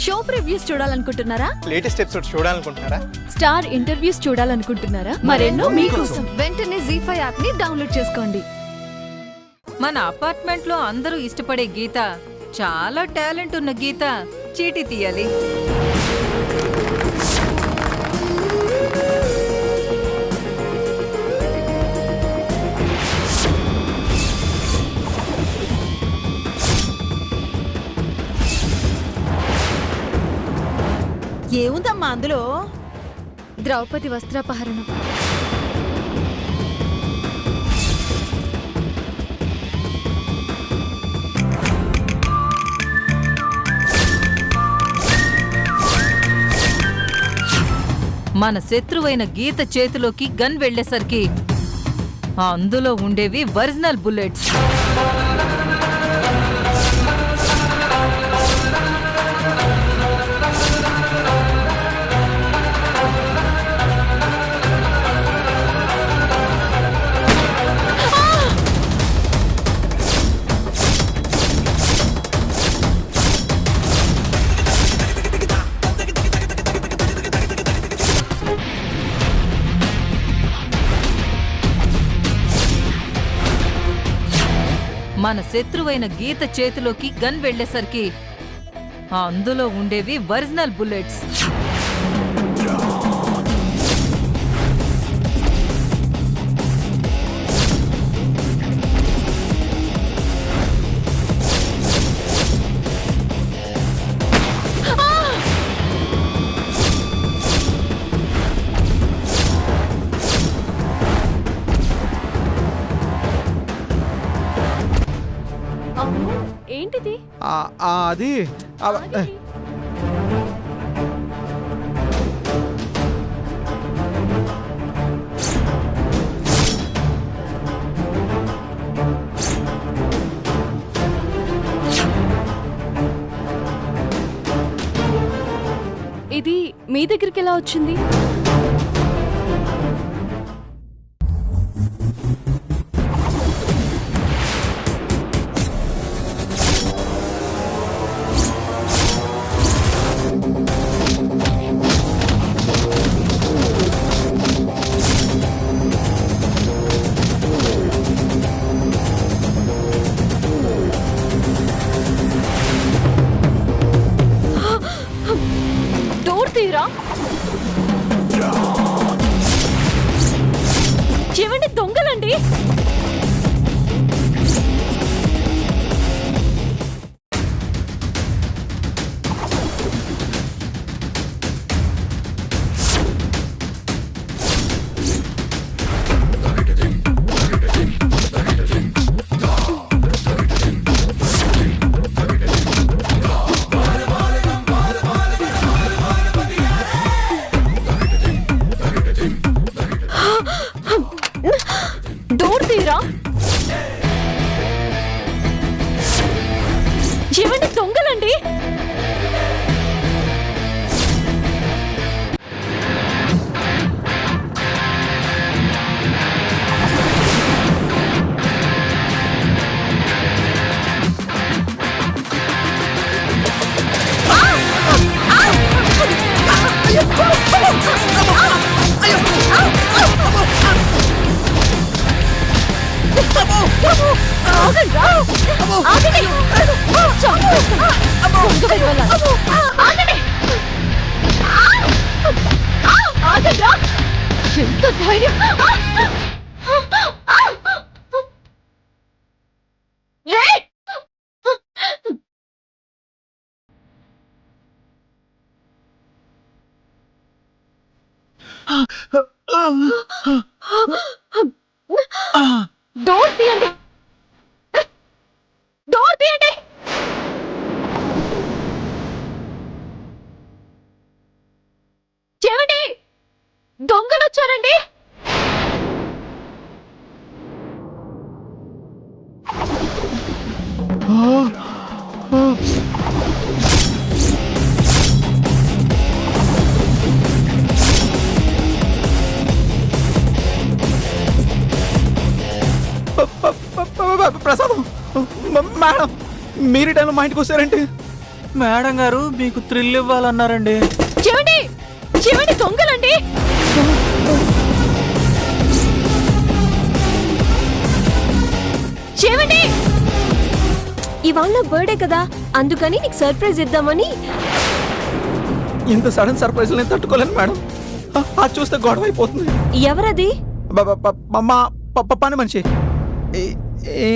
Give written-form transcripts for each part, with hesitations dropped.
Show previews చూడాలనుకుంటున్నారా? Latest episode చూడాలనుకుంటున్నారా? Star interviews చూడాలనుకుంటున్నారా? మరెన్నో మీకోసం వెంటనే ZEE5 యాప్ ని డౌన్లోడ్ చేసుకోండి. మన అపార్ట్మెంట్ లో అందరూ ఇష్టపడే గీత, చాలా టాలెంట్ ఉన్న గీత చీటీ తీయాలి. ఏముందమ్మా అందులో? ద్రౌపది వస్త్రాపహరణం. మన శత్రువైన గీత చేతిలోకి గన్ వెళ్లేసరికి అందులో ఉండేవి ఒరిజినల్ బుల్లెట్స్. మన శత్రువైన గీత చేతిలోకి గన్ వెళ్లేసరికి అందులో ఉండేవి ఒరిజినల్ బుల్లెట్స్. ఏంటిది? అది ఇది మీ దగ్గరికి ఎలా వచ్చింది? డోర్ తీరా. చెవండి దొంగలండి. డోర్ తీరా. చెవండి దొంగలండి. ఎంత ధైర్యం! డోర్ తీయండి. డోర్ తీయండి. చెవండి దొంగలు వచ్చారండి. ప్రసాదం మేడం, మీరు టైంలో మా ఇంటికి వచ్చారంటే మేడం గారు మీకు థ్రిల్ ఇవ్వాలన్నారండి. చెవండి చెవండి దొంగలండి. చెవండి ఇవాళ నా బర్త్డే కదా, అందుకని నీకు సర్ప్రైజ్ ఇద్దామని. ఇంత సడన్ సర్ప్రైజ్ నేను తట్టుకోలేను మేడం. అది చూస్తే గొడవ అయిపోతుంది. ఎవరది? మా పని మనిషి.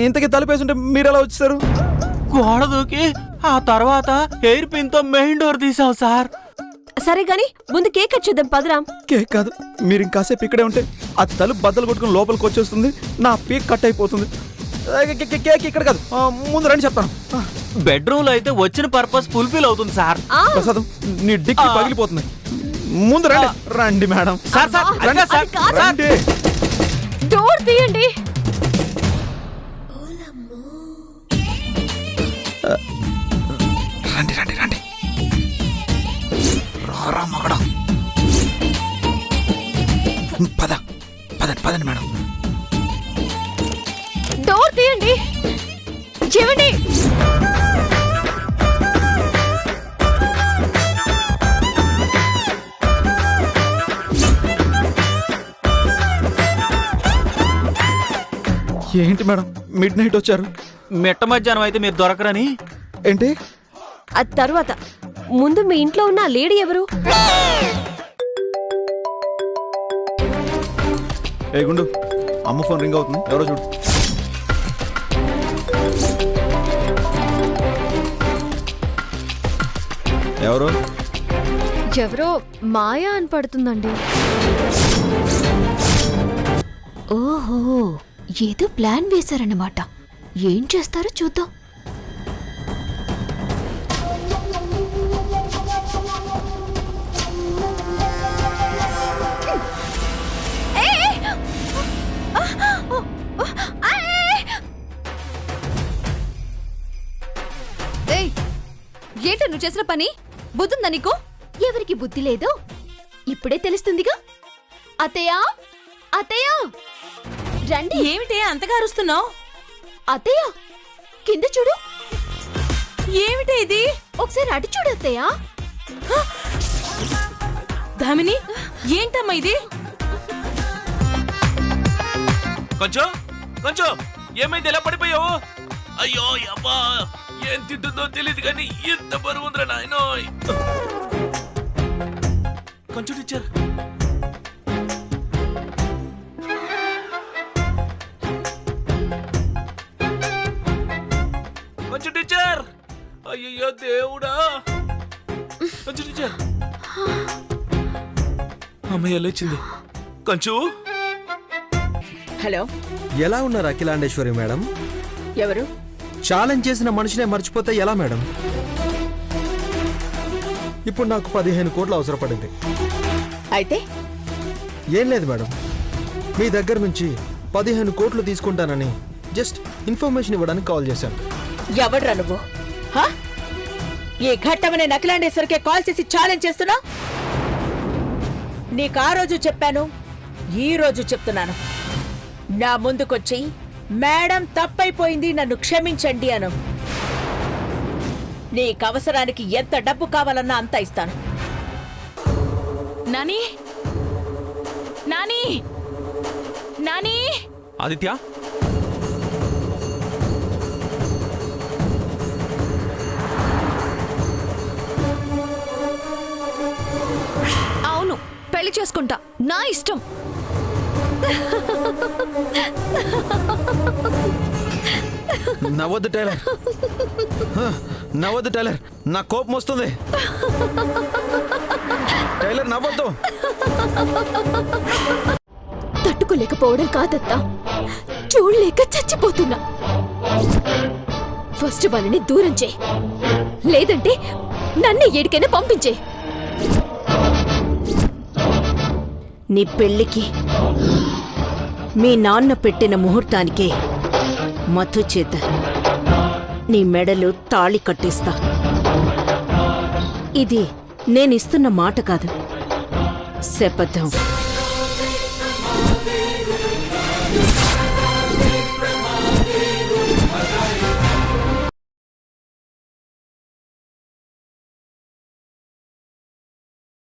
ఇంతకీ తలుపేసుంటే మీరు ఎలా వచ్చేసారు? గోడ దూకి ఆ తర్వాత ఎయిర్ పిన్ తో మెయిన్ డోర్ తీసాం సార్. సరే గాని ముందు కేక్ కట్ చేద్దాం పదరాం. కేక్ కాదు, మీరు ఇంకాసేపు ఇక్కడే ఉంటే ఆ తలుపు బద్దలు కొట్టుకుని లోపలికి వచ్చేస్తుంది, నా పీక్ కట్ అయిపోతుంది. కేక్ ఇక్కడ కాదు, ముందు రండి చెప్తాను. బెడ్రూమ్ లో అయితే వచ్చిన పర్పస్ ఫుల్ఫిల్ అవుతుంది సార్. ప్రసాదం నీ డిక్కి పగిలిపోతుంది. ముందు రండి. రండి మేడం. సార్ సార్ రండి సార్. రండి. డోర్ తీయండి. రండి రండి రండి. రారా మగడా. పదండి మేడం. డోర్ తీయండి. చెవండి ఏంటి మేడం మిడ్ నైట్ వచ్చారు? మిట్ట మధ్యాహ్నం అయితే మీరు దొరకరని. ఏంటి? అది తర్వాత ముందు మీ ఇంట్లో ఉన్న ఆ లేడీ ఎవరు? ఏ గుండు, అమ్మ ఫోన్ రింగ్ అవుతుంది, ఎవరో చూడు. ఎవరు? ఎవరో మాయా అని పడుతుందండి. ఓహో, ఏదో ప్లాన్ వేశారన్నమాట. ఏం చేస్తారో చూద్దాం. ఏంటో నువ్వు చేసిన పని? బుద్ధుందా నీకు? ఎవరికి బుద్ధి లేదో ఇప్పుడే తెలుస్తుందిగా. అత్తయ్య అత్తయ్య రండి. ఏమిటి అంతగా అరుస్తున్నావు? అత్తయ్య కింద చూడు. ఏమిటి ఇది? ఒకసారి అటు చూడు అత్తయ్య. దామిని, ఏంటమ్మా ఇది? కొంచెం కొంచెం ఏమైంది, ఎలా పడిపోయావు? అయ్యో అబ్బా, ఏం తింటుందో తెలియదు కానీ ఎంత బరువు ఉందిరా నాయనోయ్. కొంచెం టీచర్. కొంచెం టీచర్. అయ్యో దేవుడా. కొంచెం టీచర్. అమ్మయ్య లేచింది. కొంచెం. హలో, ఎలా ఉన్నారు అఖిలాండేశ్వరి మేడం? ఎవరు? ఛాలెంజ్ చేసిన మనిషినే మర్చిపోతే ఎలా మేడం? ఇప్పుడు నాకు 15 కోట్లు అవసరపడింది. అయితే ఏం లేదు మేడం, మీ దగ్గర నుంచి 15 కోట్లు తీసుకుంటానని జస్ట్ ఇన్ఫర్మేషన్ ఇవ్వడానికి కాల్ చేశాను. ఎవడ్రా నువ్వు? హా? ఈ ఘట్టమనే నకిలాండేశ్వరికే కాల్ చేసి ఛాలెంజ్ చేస్తున్నా? నీకు ఆ రోజు చెప్పాను, ఈ రోజు చెప్తున్నాను. నా ముందుకొచ్చి మేడం తప్పైపోయింది, నన్ను క్షమించండి అను. నీకు అవసరానికి ఎంత డబ్బు కావాలన్నా అంత ఇస్తాను. నాని, నాని, నాని. ఆదిత్య, అవును, పెళ్లి చేసుకుంటా, నా ఇష్టం. నవ్వద్దు టైలర్, నవ్వద్దు టైలర్, నా కోపం వస్తుంది. టైలర్ నవ్వద్దు. తట్టుకోలేకపోవడం కాదత్తా, చూడలేక చచ్చిపోతున్నా. ఫస్ట్ వాళ్ళని దూరం చేయి, లేదంటే నన్ను ఎడికైనా పంపించే. నీ పెళ్లికి మీ నాన్న పెట్టిన ముహూర్తానికే మధు చేత నీ మెడలు తాళి కట్టిస్తా. ఇది నేనిస్తున్న మాట కాదు, శపథం.